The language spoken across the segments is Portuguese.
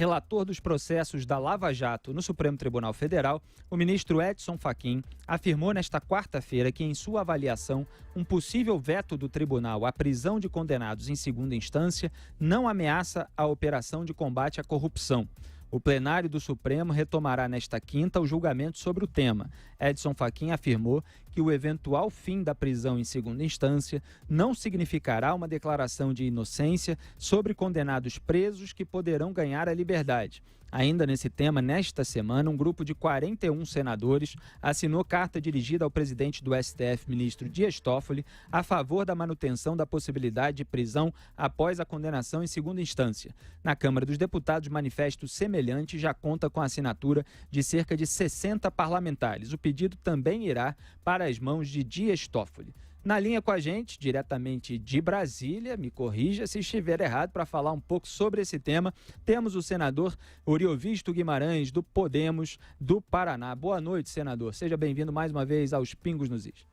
relator dos processos da Lava Jato no Supremo Tribunal Federal, o ministro Edson Fachin afirmou nesta quarta-feira que, em sua avaliação, um possível veto do tribunal à prisão de condenados em segunda instância não ameaça a operação de combate à corrupção. O plenário do Supremo retomará nesta quinta o julgamento sobre o tema. Edson Fachin afirmou que o eventual fim da prisão em segunda instância não significará uma declaração de inocência sobre condenados presos que poderão ganhar a liberdade. Ainda nesse tema, nesta semana, um grupo de 41 senadores assinou carta dirigida ao presidente do STF, ministro Dias Toffoli, a favor da manutenção da possibilidade de prisão após a condenação em segunda instância. Na Câmara dos Deputados, manifesto semelhante já conta com a assinatura de cerca de 60 parlamentares. O pedido também irá para as mãos de Dias Toffoli. Na linha com a gente, diretamente de Brasília, me corrija se estiver errado, para falar um pouco sobre esse tema, temos o senador Oriovisto Guimarães, do Podemos, do Paraná. Boa noite, senador. Seja bem-vindo mais uma vez aos Pingos nos Is.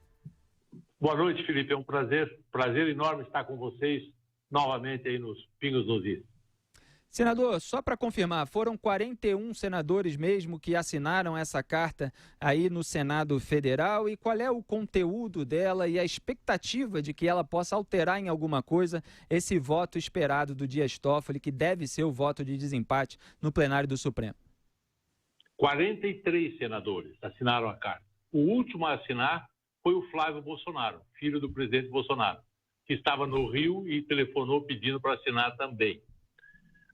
Boa noite, Felipe. É um prazer enorme estar com vocês novamente aí nos Pingos nos Is. Senador, só para confirmar, foram 41 senadores mesmo que assinaram essa carta aí no Senado Federal, e qual é o conteúdo dela e a expectativa de que ela possa alterar em alguma coisa esse voto esperado do Dias Toffoli, que deve ser o voto de desempate no plenário do Supremo? 43 senadores assinaram a carta. O último a assinar foi o Flávio Bolsonaro, filho do presidente Bolsonaro, que estava no Rio e telefonou pedindo para assinar também.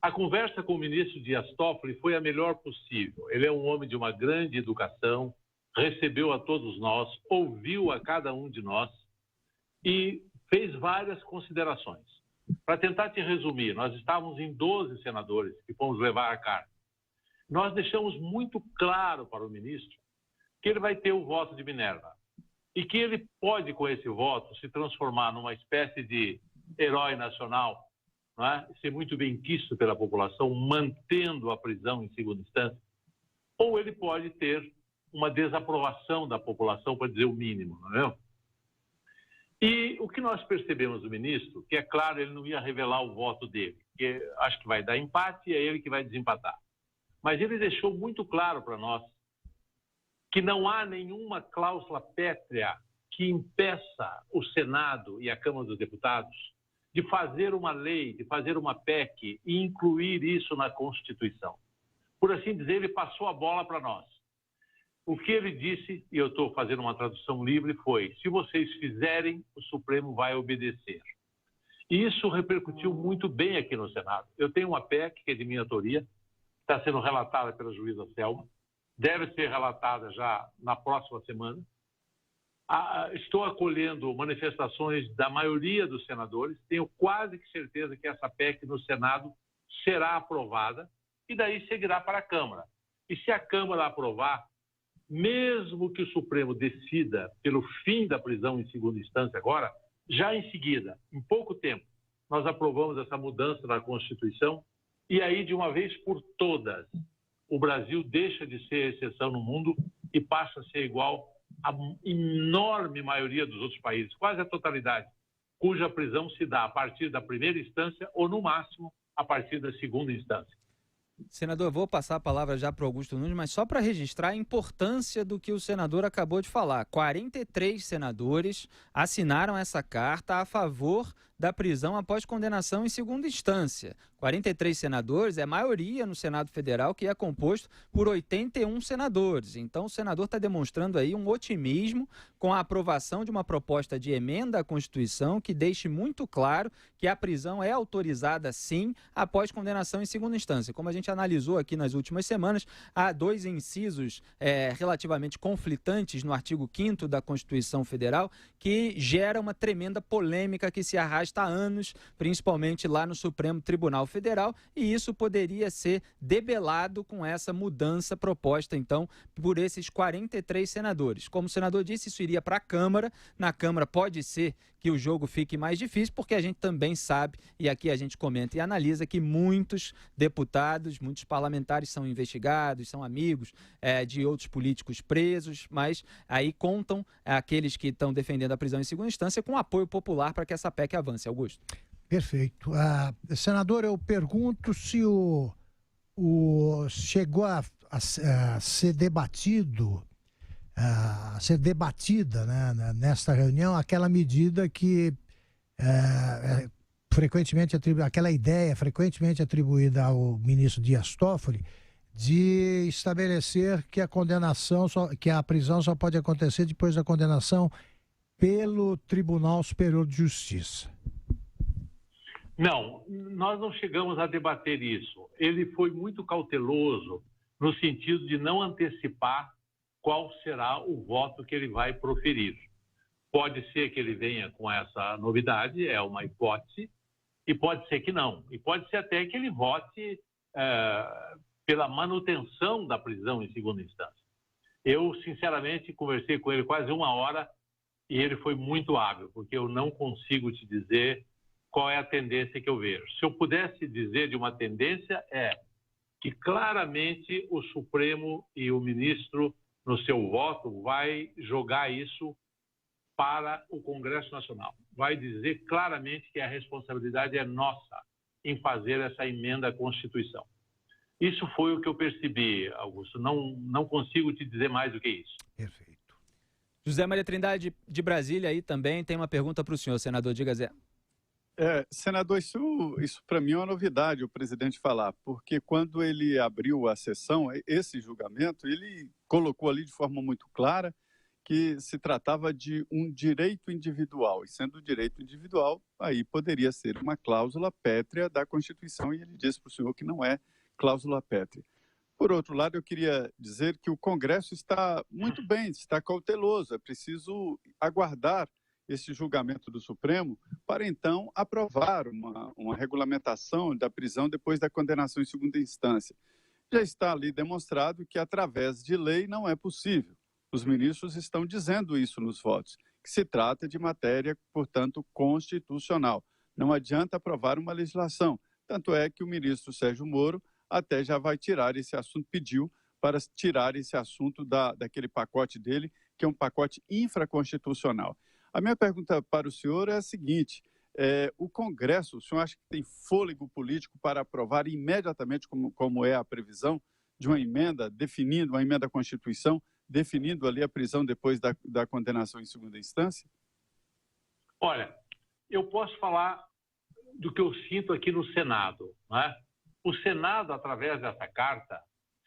A conversa com o ministro Dias Toffoli foi a melhor possível. Ele é um homem de uma grande educação, recebeu a todos nós, ouviu a cada um de nós e fez várias considerações. Para tentar te resumir, nós estávamos em 12 senadores que fomos levar a carta. Nós deixamos muito claro para o ministro que ele vai ter o voto de Minerva e que ele pode, com esse voto, se transformar numa espécie de herói nacional, não é? Ser muito bem quisto pela população, mantendo a prisão em segunda instância, ou ele pode ter uma desaprovação da população, para dizer o mínimo, não é? E o que nós percebemos do ministro, que é claro, ele não ia revelar o voto dele, que acho que vai dar empate e é ele que vai desempatar. Mas ele deixou muito claro para nós que não há nenhuma cláusula pétrea que impeça o Senado e a Câmara dos Deputados de fazer uma lei, de fazer uma PEC e incluir isso na Constituição. Por assim dizer, ele passou a bola para nós. O que ele disse, e eu estou fazendo uma tradução livre, foi: se vocês fizerem, o Supremo vai obedecer. E isso repercutiu muito bem aqui no Senado. Eu tenho uma PEC, que é de minha autoria, está sendo relatada pela juíza Selma, deve ser relatada já na próxima semana. Estou acolhendo manifestações da maioria dos senadores, tenho quase que certeza que essa PEC no Senado será aprovada e daí seguirá para a Câmara. E se a Câmara aprovar, mesmo que o Supremo decida pelo fim da prisão em segunda instância agora, já em seguida, em pouco tempo, nós aprovamos essa mudança na Constituição e aí, de uma vez por todas, o Brasil deixa de ser exceção no mundo e passa a ser igual a enorme maioria dos outros países, quase a totalidade, cuja prisão se dá a partir da primeira instância ou, no máximo, a partir da segunda instância. Senador, vou passar a palavra já para o Augusto Nunes, mas só para registrar a importância do que o senador acabou de falar. 43 senadores assinaram essa carta a favor da prisão após condenação em segunda instância. 43 senadores é a maioria no Senado Federal, que é composto por 81 senadores. Então o senador está demonstrando aí um otimismo com a aprovação de uma proposta de emenda à Constituição que deixe muito claro que a prisão é autorizada sim após condenação em segunda instância. Como a gente analisou aqui nas últimas semanas, há dois incisos relativamente conflitantes no artigo 5º da Constituição Federal que gera uma tremenda polêmica que se arrasta há anos, principalmente lá no Supremo Tribunal Federal, e isso poderia ser debelado com essa mudança proposta, então, por esses 43 senadores. Como o senador disse, isso iria para a Câmara. Na Câmara pode ser que o jogo fique mais difícil, porque a gente também sabe, e aqui a gente comenta e analisa, que muitos deputados, muitos parlamentares são investigados, são amigos de outros políticos presos, mas aí contam aqueles que estão defendendo a prisão em segunda instância com apoio popular para que essa PEC avance. Augusto. Perfeito. Senador, eu pergunto se o chegou a ser debatido, a ser debatida, né, nesta reunião, aquela medida que aquela ideia frequentemente atribuída ao ministro Dias Toffoli, de estabelecer que que a prisão só pode acontecer depois da condenação pelo Tribunal Superior de Justiça. Não, nós não chegamos a debater isso. Ele foi muito cauteloso no sentido de não antecipar qual será o voto que ele vai proferir. Pode ser que ele venha com essa novidade, é uma hipótese, e pode ser que não. E pode ser até que ele vote pela manutenção da prisão em segunda instância. Eu, sinceramente, conversei com ele quase 1 hora e ele foi muito hábil, porque eu não consigo te dizer qual é a tendência que eu vejo. Se eu pudesse dizer de uma tendência, é que claramente o Supremo e o ministro, no seu voto, vai jogar isso para o Congresso Nacional. Vai dizer claramente que a responsabilidade é nossa em fazer essa emenda à Constituição. Isso foi o que eu percebi, Augusto. Não consigo te dizer mais do que isso. Perfeito. José Maria Trindade, de Brasília, aí também tem uma pergunta para o senhor, senador. Diga, Zé. Senador, isso para mim é uma novidade, o presidente falar, porque quando ele abriu a sessão, esse julgamento, ele colocou ali de forma muito clara que se tratava de um direito individual, e sendo direito individual, aí poderia ser uma cláusula pétrea da Constituição, e ele disse para o senhor que não é cláusula pétrea. Por outro lado, eu queria dizer que o Congresso está muito bem, está cauteloso, é preciso aguardar esse julgamento do Supremo para então aprovar uma regulamentação da prisão depois da condenação em segunda instância. Já está ali demonstrado que através de lei não é possível. Os ministros estão dizendo isso nos votos, que se trata de matéria, portanto, constitucional. Não adianta aprovar uma legislação. Tanto é que o ministro Sérgio Moro até já vai tirar esse assunto, pediu para tirar esse assunto daquele pacote dele, que é um pacote infraconstitucional. A minha pergunta para o senhor é a seguinte: o Congresso, o senhor acha que tem fôlego político para aprovar imediatamente, como é a previsão, de uma emenda definindo, uma emenda à Constituição, definindo ali a prisão depois da condenação em segunda instância? Olha, eu posso falar do que eu sinto aqui no Senado, né? O Senado, através dessa carta,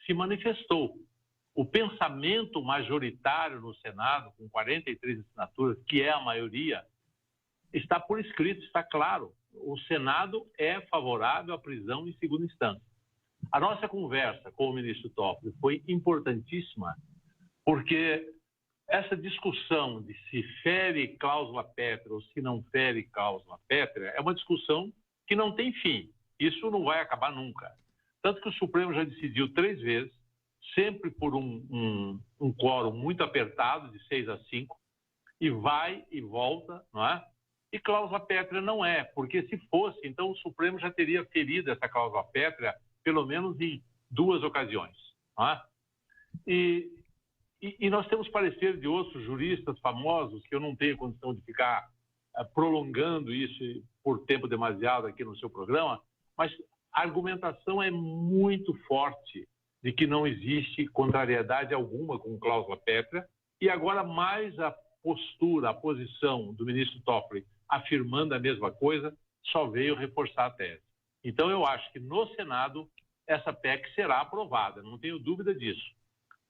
se manifestou. O pensamento majoritário no Senado, com 43 assinaturas, que é a maioria, está por escrito, está claro. O Senado é favorável à prisão em segunda instância. A nossa conversa com o ministro Toffoli foi importantíssima, porque essa discussão de se fere cláusula pétrea ou se não fere cláusula pétrea é uma discussão que não tem fim. Isso não vai acabar nunca. Tanto que o Supremo já decidiu 3 vezes, sempre por um quórum muito apertado, de 6-5, e vai e volta, não é? E cláusula pétrea não é, porque se fosse, então o Supremo já teria ferido essa cláusula pétrea, pelo menos em 2 ocasiões, não é? E nós temos parecer de outros juristas famosos, que eu não tenho condição de ficar prolongando isso por tempo demasiado aqui no seu programa, mas a argumentação é muito forte de que não existe contrariedade alguma com cláusula pétrea, e agora mais a postura, a posição do ministro Toffoli afirmando a mesma coisa, só veio reforçar a tese. Então eu acho que no Senado essa PEC será aprovada, não tenho dúvida disso.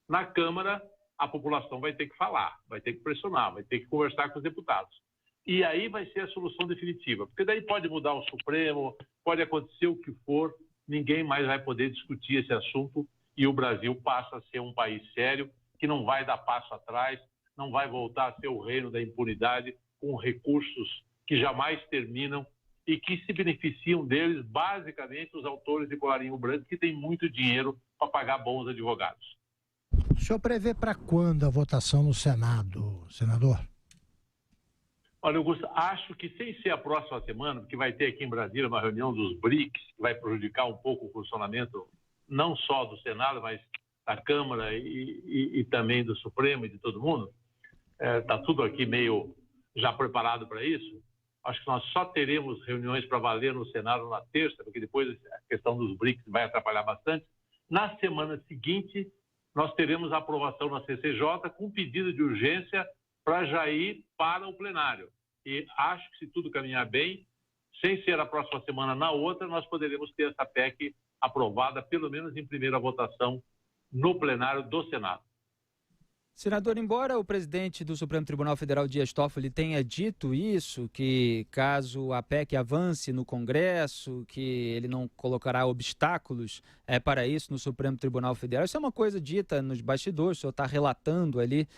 Na Câmara, a população vai ter que falar, vai ter que pressionar, vai ter que conversar com os deputados. E aí vai ser a solução definitiva, porque daí pode mudar o Supremo, pode acontecer o que for, ninguém mais vai poder discutir esse assunto e o Brasil passa a ser um país sério, que não vai dar passo atrás, não vai voltar a ser o reino da impunidade, com recursos que jamais terminam e que se beneficiam deles, basicamente, os autores de colarinho branco, que têm muito dinheiro para pagar bons advogados. O senhor prevê para quando a votação no Senado, senador? Olha, Augusto, acho que sem ser a próxima semana, porque vai ter aqui em Brasília uma reunião dos BRICS, que vai prejudicar um pouco o funcionamento não só do Senado, mas da Câmara e também do Supremo e de todo mundo. Está tudo aqui meio já preparado para isso. Acho que nós só teremos reuniões para valer no Senado na terça, porque depois a questão dos BRICS vai atrapalhar bastante. Na semana seguinte, nós teremos a aprovação na CCJ com pedido de urgência para já ir para o plenário. E acho que, se tudo caminhar bem, sem ser a próxima semana, na outra, nós poderemos ter essa PEC aprovada, pelo menos em primeira votação, no plenário do Senado. Senador, embora o presidente do Supremo Tribunal Federal, Dias Toffoli, tenha dito isso, que caso a PEC avance no Congresso, que ele não colocará obstáculos para isso no Supremo Tribunal Federal, isso é uma coisa dita nos bastidores, o senhor está relatando ali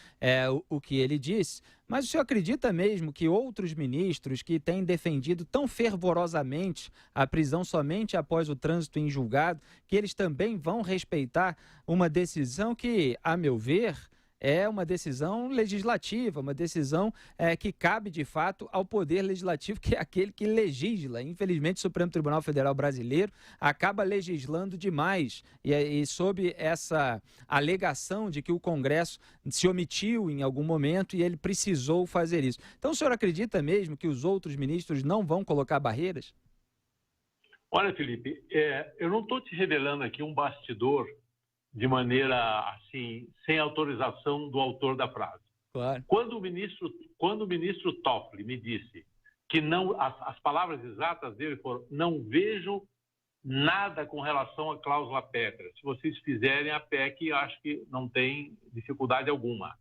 o que ele disse, mas o senhor acredita mesmo que outros ministros que têm defendido tão fervorosamente a prisão somente após o trânsito em julgado, que eles também vão respeitar uma decisão que, a meu ver, é uma decisão legislativa, uma decisão que cabe, de fato, ao Poder Legislativo, que é aquele que legisla. Infelizmente, o Supremo Tribunal Federal brasileiro acaba legislando demais e sob essa alegação de que o Congresso se omitiu em algum momento e ele precisou fazer isso. Então, o senhor acredita mesmo que os outros ministros não vão colocar barreiras? Olha, Felipe, eu não estou te revelando aqui um bastidor de maneira, assim, sem autorização do autor da frase. Claro. Quando o ministro Toffoli me disse que não, as palavras exatas dele foram: não vejo nada com relação à cláusula pétrea. Se vocês fizerem a PEC, acho que não tem dificuldade alguma.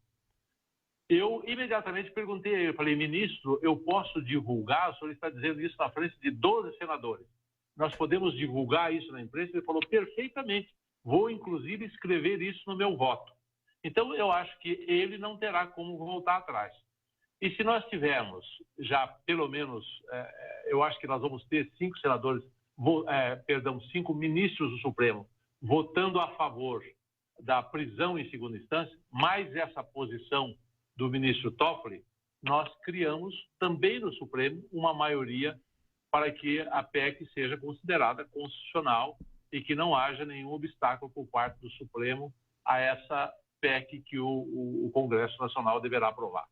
Eu imediatamente perguntei a ele, falei: ministro, eu posso divulgar? O senhor está dizendo isso na frente de 12 senadores. Nós podemos divulgar isso na imprensa? Ele falou: perfeitamente. Vou, inclusive, escrever isso no meu voto. Então, eu acho que ele não terá como voltar atrás. E se nós tivermos já, pelo menos, eu acho que nós vamos ter 5 senadores, 5 ministros do Supremo votando a favor da prisão em segunda instância, mais essa posição do ministro Toffoli, nós criamos também no Supremo uma maioria para que a PEC seja considerada constitucional e que não haja nenhum obstáculo por parte do Supremo a essa PEC que o Congresso Nacional deverá aprovar.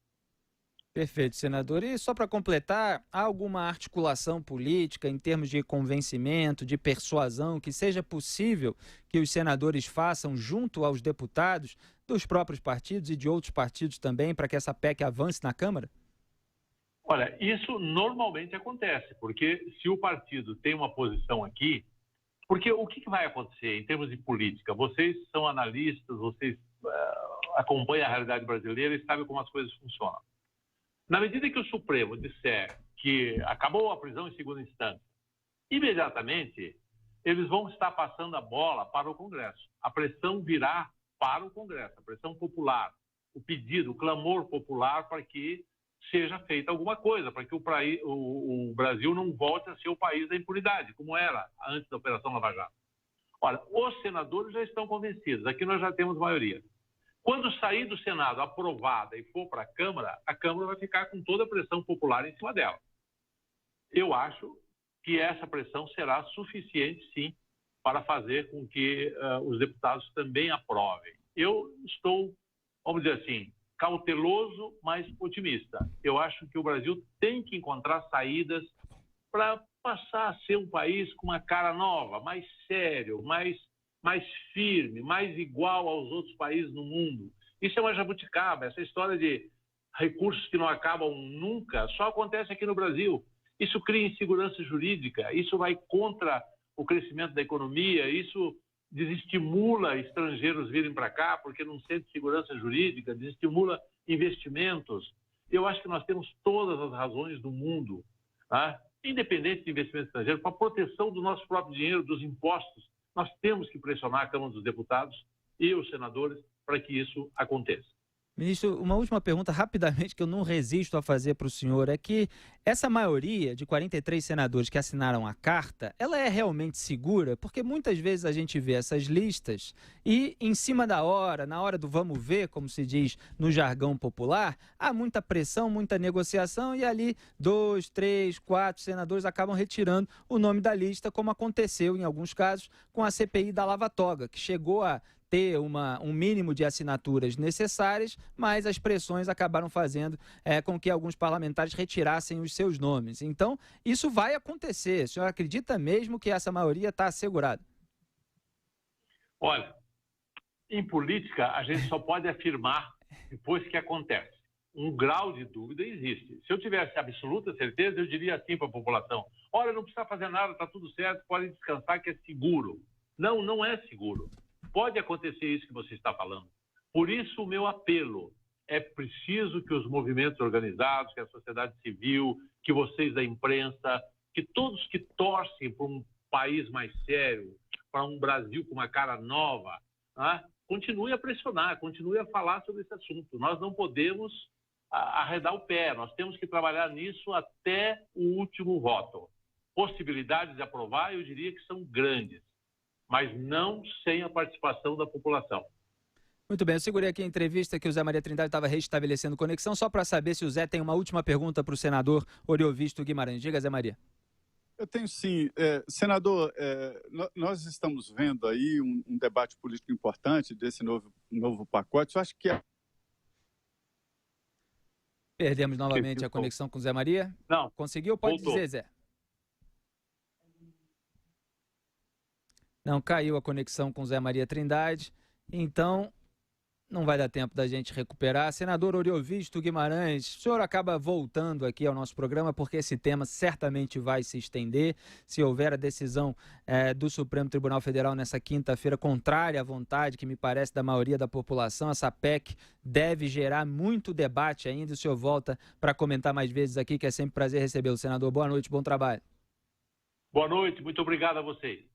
Perfeito, senador. E só para completar, há alguma articulação política em termos de convencimento, de persuasão, que seja possível que os senadores façam junto aos deputados dos próprios partidos e de outros partidos também, para que essa PEC avance na Câmara? Olha, isso normalmente acontece, porque se o partido tem uma posição aqui, porque o que vai acontecer em termos de política? Vocês são analistas, vocês acompanham a realidade brasileira e sabem como as coisas funcionam. Na medida que o Supremo disser que acabou a prisão em segunda instância, imediatamente eles vão estar passando a bola para o Congresso. A pressão virá para o Congresso, a pressão popular, o pedido, o clamor popular para que seja feita alguma coisa, para que o Brasil não volte a ser o país da impunidade, como era antes da Operação Lava Jato. Olha, os senadores já estão convencidos, aqui nós já temos maioria. Quando sair do Senado aprovada e for para a Câmara vai ficar com toda a pressão popular em cima dela. Eu acho que essa pressão será suficiente, sim, para fazer com que os deputados também aprovem. Eu estou, vamos dizer assim, cauteloso, mas otimista. Eu acho que o Brasil tem que encontrar saídas para passar a ser um país com uma cara nova, mais sério, mais firme, mais igual aos outros países no mundo. Isso é uma jabuticaba, essa história de recursos que não acabam nunca, só acontece aqui no Brasil. Isso cria insegurança jurídica, isso vai contra o crescimento da economia, isso desestimula estrangeiros virem para cá porque não sente segurança jurídica, desestimula investimentos. Eu acho que nós temos todas as razões do mundo, tá? Independente de investimento estrangeiro, para a proteção do nosso próprio dinheiro, dos impostos. Nós temos que pressionar a Câmara dos Deputados e os senadores para que isso aconteça. Ministro, uma última pergunta rapidamente que eu não resisto a fazer para o senhor é que essa maioria de 43 senadores que assinaram a carta, ela é realmente segura? Porque muitas vezes a gente vê essas listas e em cima da hora, na hora do vamos ver, como se diz no jargão popular, há muita pressão, muita negociação e ali 2, 3, 4 senadores acabam retirando o nome da lista, como aconteceu em alguns casos com a CPI da Lava Toga, que chegou a ter um mínimo de assinaturas necessárias, mas as pressões acabaram fazendo com que alguns parlamentares retirassem os seus nomes. Então, isso vai acontecer. O senhor acredita mesmo que essa maioria está assegurada? Olha, em política, a gente só pode afirmar depois que acontece. Um grau de dúvida existe. Se eu tivesse absoluta certeza, eu diria assim para a população: olha, não precisa fazer nada, está tudo certo, podem descansar que é seguro. Não, não é seguro. Pode acontecer isso que você está falando. Por isso, o meu apelo: é preciso que os movimentos organizados, que a sociedade civil, que vocês da imprensa, que todos que torcem por um país mais sério, para um Brasil com uma cara nova, né, continue a pressionar, continue a falar sobre esse assunto. Nós não podemos arredar o pé, nós temos que trabalhar nisso até o último voto. Possibilidades de aprovar, eu diria que são grandes, mas não sem a participação da população. Muito bem, eu segurei aqui a entrevista que o Zé Maria Trindade estava restabelecendo conexão, só para saber se o Zé tem uma última pergunta para o senador Oriovisto Guimarães. Diga, Zé Maria. Eu tenho sim. Senador, nós estamos vendo aí um debate político importante desse novo pacote. Eu acho que Perdemos novamente a conexão com o Zé Maria? Não. Conseguiu? Pode Voltou. dizer, Zé. Não, caiu a conexão com o Zé Maria Trindade. Então, não vai dar tempo da gente recuperar. Senador Oriovisto Guimarães, o senhor acaba voltando aqui ao nosso programa porque esse tema certamente vai se estender. Se houver a decisão do Supremo Tribunal Federal nessa quinta-feira, contrária à vontade, que me parece da maioria da população, essa PEC deve gerar muito debate ainda. O senhor volta para comentar mais vezes aqui, que é sempre um prazer recebê-lo. Senador, boa noite, bom trabalho. Boa noite, muito obrigado a vocês.